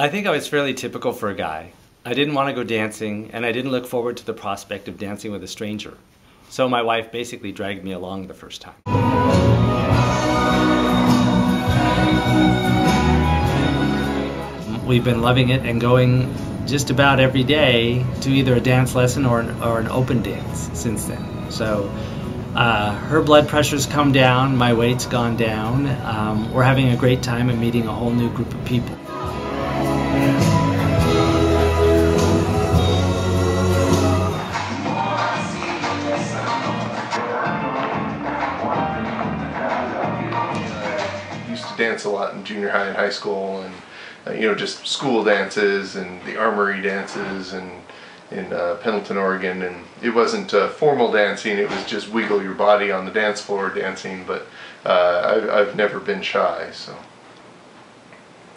I think I was fairly typical for a guy. I didn't want to go dancing, and I didn't look forward to the prospect of dancing with a stranger. So my wife basically dragged me along the first time. We've been loving it and going just about every day to either a dance lesson or an open dance since then. So her blood pressure's come down, my weight's gone down. We're having a great time and meeting a whole new group of people. Used to dance a lot in junior high and high school, and just school dances and the armory dances and in Pendleton, Oregon, and it wasn't formal dancing, it was just wiggle your body on the dance floor dancing, but I've never been shy. So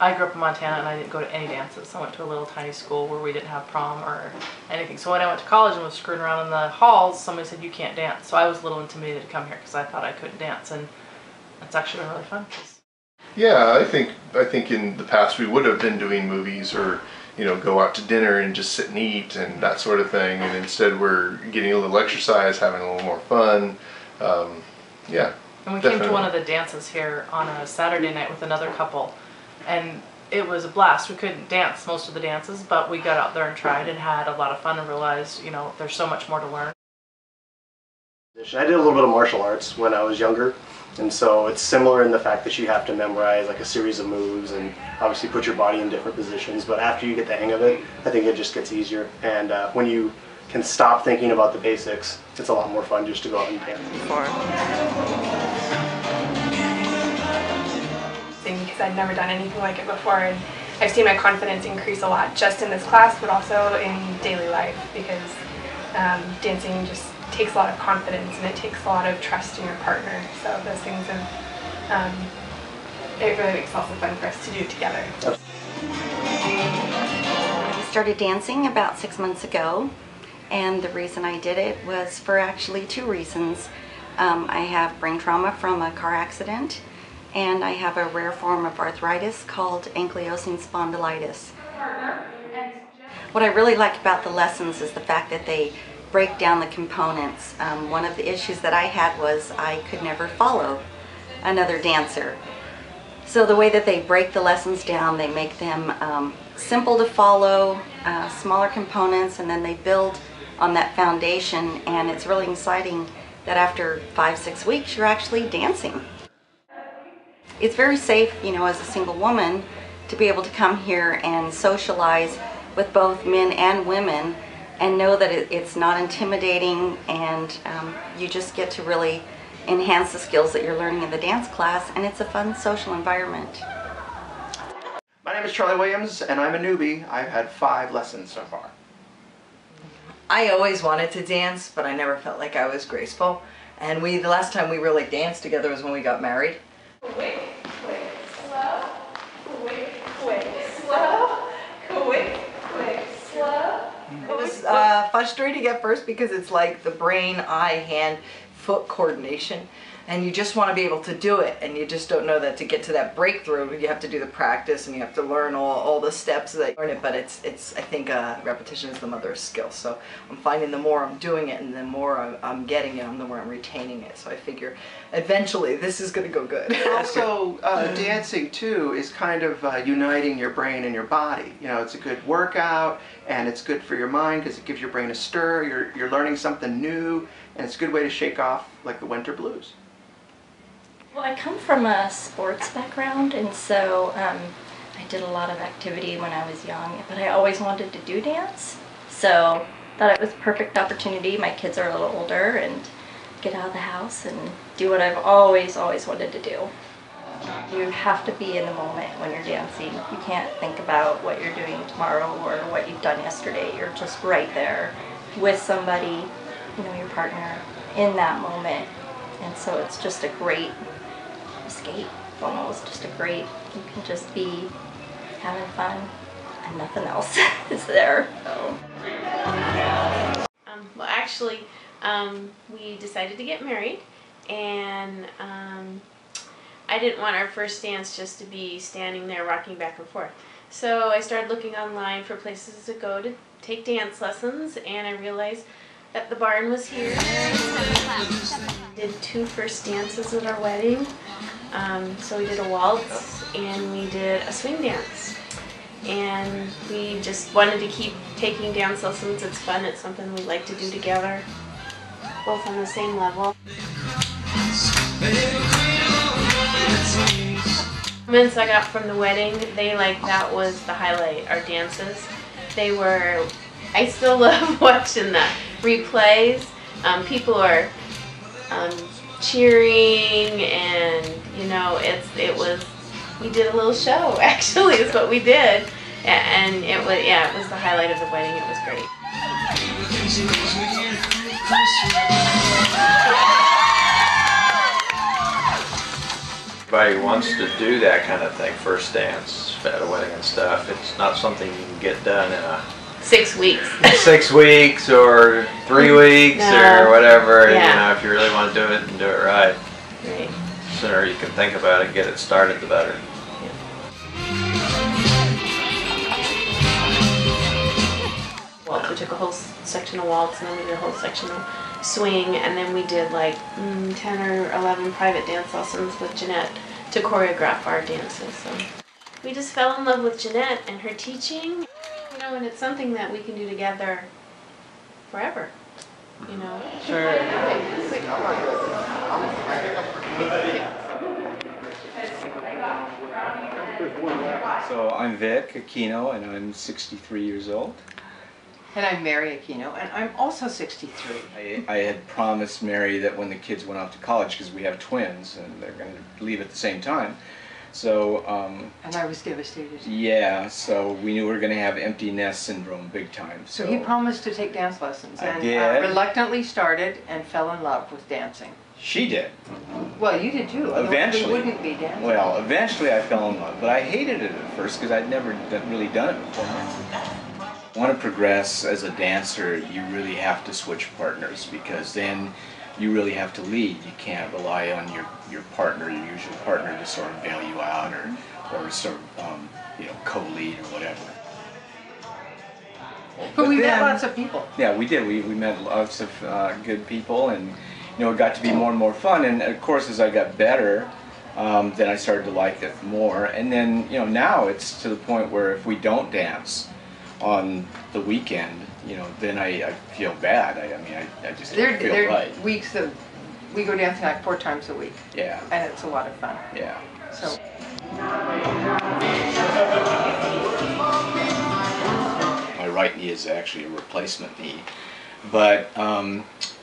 I grew up in Montana and I didn't go to any dances. I went to a little tiny school where we didn't have prom or anything. So when I went to college and was screwing around in the halls, somebody said, you can't dance. So I was a little intimidated to come here because I thought I couldn't dance, and it's actually been really fun. yeah, I think in the past we would have been doing movies or go out to dinner and just sit and eat and that sort of thing, and instead we're getting a little exercise, having a little more fun. Yeah. And we came to one of the dances here on a Saturday night with another couple, and it was a blast. We couldn't dance most of the dances, but we got out there and tried and had a lot of fun and realized, there's so much more to learn. I did a little bit of martial arts when I was younger, and so it's similar in the fact that you have to memorize like a series of moves and obviously put your body in different positions, but after you get the hang of it, I think it just gets easier, and when you can stop thinking about the basics, it's a lot more fun just to go out and dance. Because I'd never done anything like it before, and I've seen my confidence increase a lot just in this class, but also in daily life, because dancing just takes a lot of confidence and it takes a lot of trust in your partner. So those things have, it really makes lots of fun for us to do together. I started dancing about 6 months ago, and the reason I did it was for actually 2 reasons. I have brain trauma from a car accident, and I have a rare form of arthritis called ankylosing spondylitis. What I really like about the lessons is the fact that they break down the components. One of the issues that I had was I could never follow another dancer. So the way that they break the lessons down, they make them simple to follow, smaller components, and then they build on that foundation, and it's really exciting that after 5-6 weeks you're actually dancing. It's very safe, as a single woman, to be able to come here and socialize with both men and women and know that it's not intimidating, and you just get to really enhance the skills that you're learning in the dance class, and it's a fun social environment. My name is Charlie Williams, and I'm a newbie. I've had 5 lessons so far. I always wanted to dance, but I never felt like I was graceful. And the last time we really danced together was when we got married. Quick, quick, slow. Quick, quick, slow. Quick, quick, slow. It was frustrating at first because it's like the brain, eye, hand, foot coordination, and you just want to be able to do it, and you just don't know that to get to that breakthrough you have to do the practice and you have to learn all the steps that you learn it. But it's I think repetition is the mother of skill, so I'm finding the more I'm doing it and the more I'm getting it, the more I'm retaining it, so I figure eventually this is going to go good. Also, dancing too is kind of uniting your brain and your body. It's a good workout, and it's good for your mind because it gives your brain a stir. You're learning something new, and it's a good way to shake off like the winter blues. Well, I come from a sports background, and so I did a lot of activity when I was young, but I always wanted to do dance, so thought it was a perfect opportunity. My kids are a little older, and get out of the house and do what I've always wanted to do. You have to be in the moment when you're dancing. You can't think about what you're doing tomorrow or what you've done yesterday. You're just right there with somebody, your partner, in that moment. And so it's just a great escape, almost just a great, you can just be having fun and nothing else is there. So. Well, actually, we decided to get married, and I didn't want our first dance just to be standing there rocking back and forth. So I started looking online for places to go to take dance lessons, and I realized that the barn was here. Did 2 first dances at our wedding. So we did a waltz and we did a swing dance. And we just wanted to keep taking dance lessons. It's fun, it's something we like to do together, both on the same level. Comments I got from the wedding, that was the highlight, our dances. I still love watching the replays. People are cheering, and we did a little show, actually, is what we did. And it was the highlight of the wedding. It was great. Everybody wants to do that kind of thing, first dance at a wedding and stuff. It's not something you can get done in 6 weeks. 6 weeks or 3 weeks No. or whatever. Yeah. If you really want to do it and do it right. Right. The sooner you can think about it and get it started, the better. Waltz. We took a whole section of waltz, and then we did a whole section of swing, and then we did 10 or 11 private dance lessons with Jeanette to choreograph our dances. So we just fell in love with Jeanette and her teaching, and it's something that we can do together forever. Sure. So I'm Vic Aquino, and I'm 63 years old. And I'm Mary Aquino, and I'm also 63. I had promised Mary that when the kids went off to college, because we have twins and they're going to leave at the same time, so and I was devastated. Yeah, so we knew we were going to have empty nest syndrome big time. So he promised to take dance lessons, I and did. Reluctantly started and fell in love with dancing. She did. Well, you did too. Otherwise Eventually. we wouldn't be dancing. Well, eventually I fell in love, but I hated it at first because I'd never really done it before. Want to progress as a dancer, you really have to switch partners, because then you really have to lead. You can't rely on your partner, your usual partner, to sort of bail you out or sort of co-lead or whatever. But we met lots of people. Yeah, we did. We met lots of good people, and it got to be more and more fun. And of course, as I got better, then I started to like it more. And then now it's to the point where if we don't dance on the weekend, then I feel bad. I just don't feel right. Weeks of we go dancing 4 times a week. Yeah. And it's a lot of fun. Yeah. So. My right knee is actually a replacement knee, but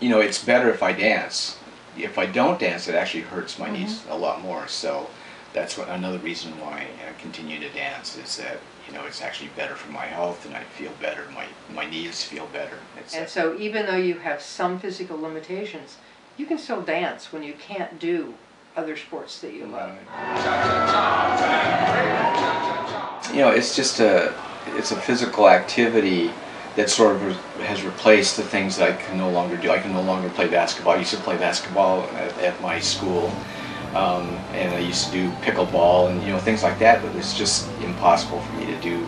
it's better if I dance. If I don't dance, it actually hurts my knees a lot more. So that's another reason why I continue to dance, is that it's actually better for my health, and I feel better. My knees feel better. And so even though you have some physical limitations, you can still dance when you can't do other sports that you love. It's just it's a physical activity that sort of has replaced the things that I can no longer do. I can no longer play basketball. I used to play basketball at my school. And I used to do pickleball and things like that, but it's just impossible for me to do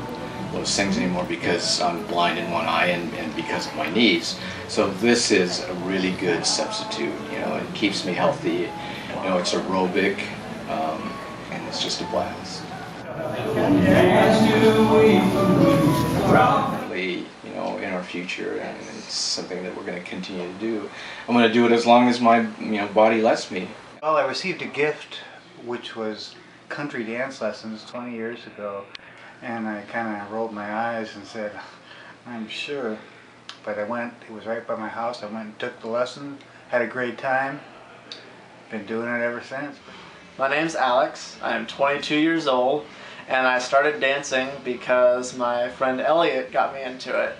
those things anymore because I'm blind in one eye and because of my knees. So this is a really good substitute. It keeps me healthy. It's aerobic, and it's just a blast. In our future, and it's something that we're going to continue to do. I'm going to do it as long as my body lets me. Well, I received a gift, which was country dance lessons 20 years ago, and I kind of rolled my eyes and said, I'm sure. But I went, it was right by my house, I went and took the lesson, had a great time, been doing it ever since. My name's Alex, I'm 22 years old, and I started dancing because my friend Elliot got me into it.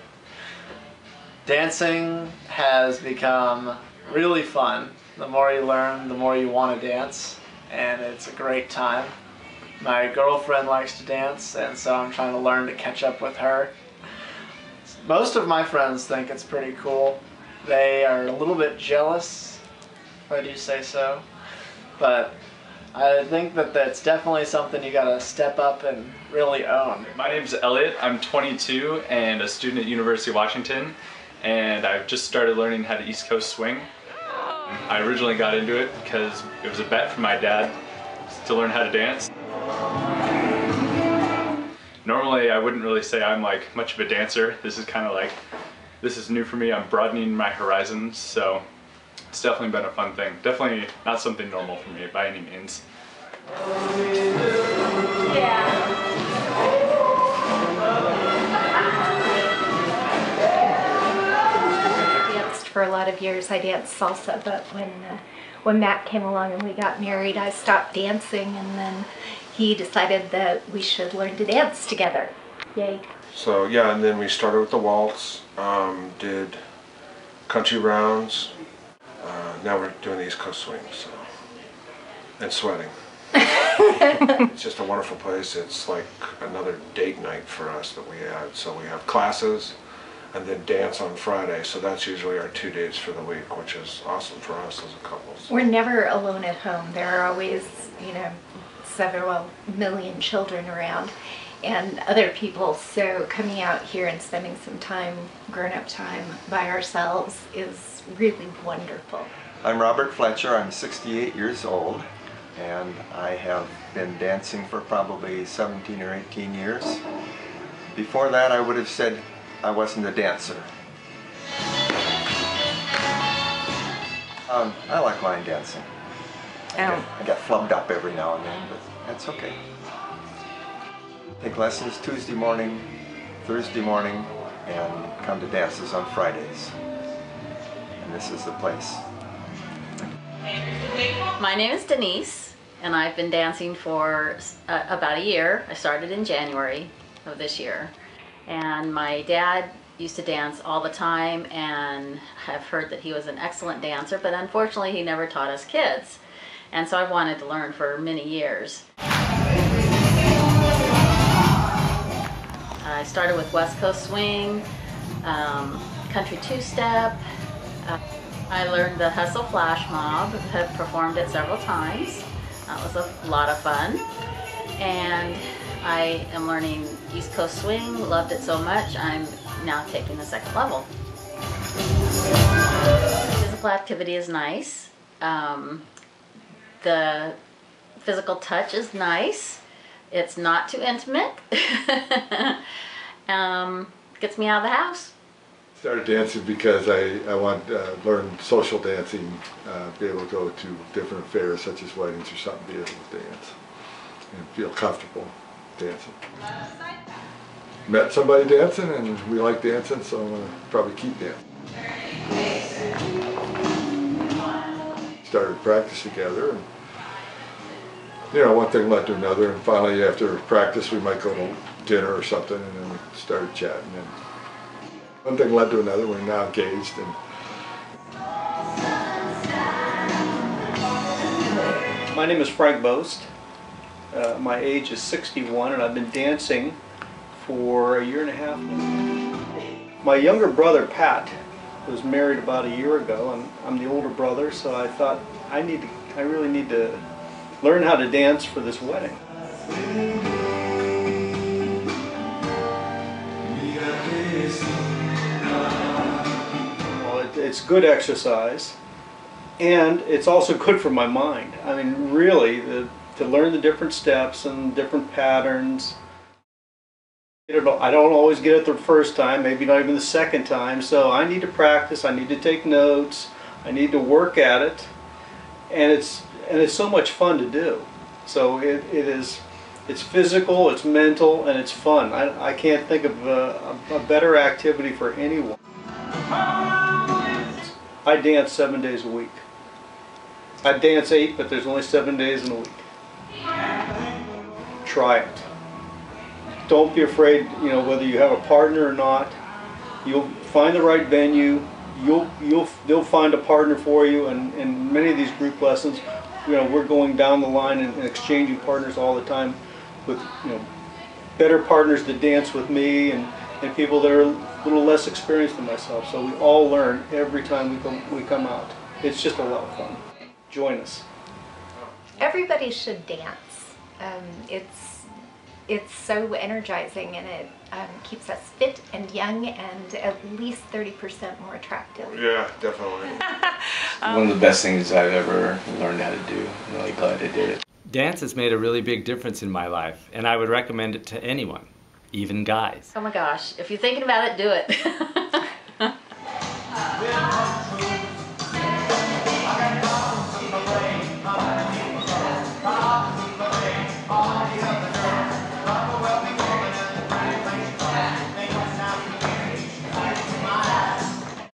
Dancing has become really fun. The more you learn, the more you want to dance, and it's a great time. My girlfriend likes to dance, and so I'm trying to learn to catch up with her. Most of my friends think it's pretty cool. They are a little bit jealous, if I do say so, but I think that that's definitely something you gotta step up and really own. My name's Elliot. I'm 22 and a student at University of Washington, and I've just started learning how to East Coast swing. I originally got into it because it was a bet from my dad to learn how to dance. Normally I wouldn't really say I'm like much of a dancer. This is kind of like, this is new for me. I'm broadening my horizons, so it's definitely been a fun thing. Definitely not something normal for me by any means. Danced for a lot of years. I danced salsa, but when Matt came along and we got married, I stopped dancing, and then he decided that we should learn to dance together. Yay. So yeah, and then we started with the waltz, did country rounds. Now we're doing the East Coast swing, so, and sweating. It's just a wonderful place. It's like another date night for us that we had. So we have classes and then dance on Friday. So that's usually our 2 days for the week, which is awesome for us as a couple. So. We're never alone at home. There are always, you know, several million children around and other people. So coming out here and spending some time, grown-up time, by ourselves is really wonderful. I'm Robert Fletcher. I'm 68 years old, and I have been dancing for probably 17 or 18 years. Before that, I would have said I wasn't a dancer. I like line dancing. I get flubbed up every now and then, but that's okay. Take lessons Tuesday morning, Thursday morning, and come to dances on Fridays. And this is the place. My name is Denise, and I've been dancing for about a year. I started in January of this year. And my dad used to dance all the time, and I've heard that he was an excellent dancer, but unfortunately he never taught us kids. And so I've wanted to learn for many years. I started with West Coast swing, country two-step. I learned the hustle flash mob, have performed it several times. That was a lot of fun. And I am learning East Coast swing, loved it so much, I'm now taking the second level. Physical activity is nice. The physical touch is nice. It's not too intimate. Gets me out of the house. Started dancing because I want to learn social dancing, be able to go to different affairs such as weddings or something, be able to dance and feel comfortable dancing. Met somebody dancing and we like dancing, so I'm going to probably keep dancing. Started practice together, and you know, one thing led to another, and finally after practice we might go to dinner or something, and then we started chatting. And one thing led to another. We're now engaged. And my name is Frank Boast. My age is 61, and I've been dancing for a year and a half now. My younger brother, Pat, was married about a year ago, and I'm the older brother, so I thought I really need to learn how to dance for this wedding. It's good exercise, and it's also good for my mind. I mean, really, to learn the different steps and different patterns. I don't always get it the first time, maybe not even the second time, so I need to practice, I need to take notes, I need to work at it, and it's so much fun to do. So it's physical, it's mental, and it's fun. I can't think of a better activity for anyone. I dance 7 days a week. I dance 8, but there's only 7 days in a week. Try it. Don't be afraid, you know, whether you have a partner or not. You'll find the right venue. They'll find a partner for you, and in many of these group lessons, you know, we're going down the line and exchanging partners all the time with, you know, better partners that dance with me and people that are a little less experienced than myself. So we all learn every time we come out. It's just a lot of fun. Join us. Everybody should dance. It's so energizing, and it keeps us fit and young and at least 30% more attractive. Yeah, definitely. One of the best things I've ever learned how to do. I'm really glad I did it. Dance has made a really big difference in my life, and I would recommend it to anyone, even guys. Oh my gosh, if you're thinking about it, do it.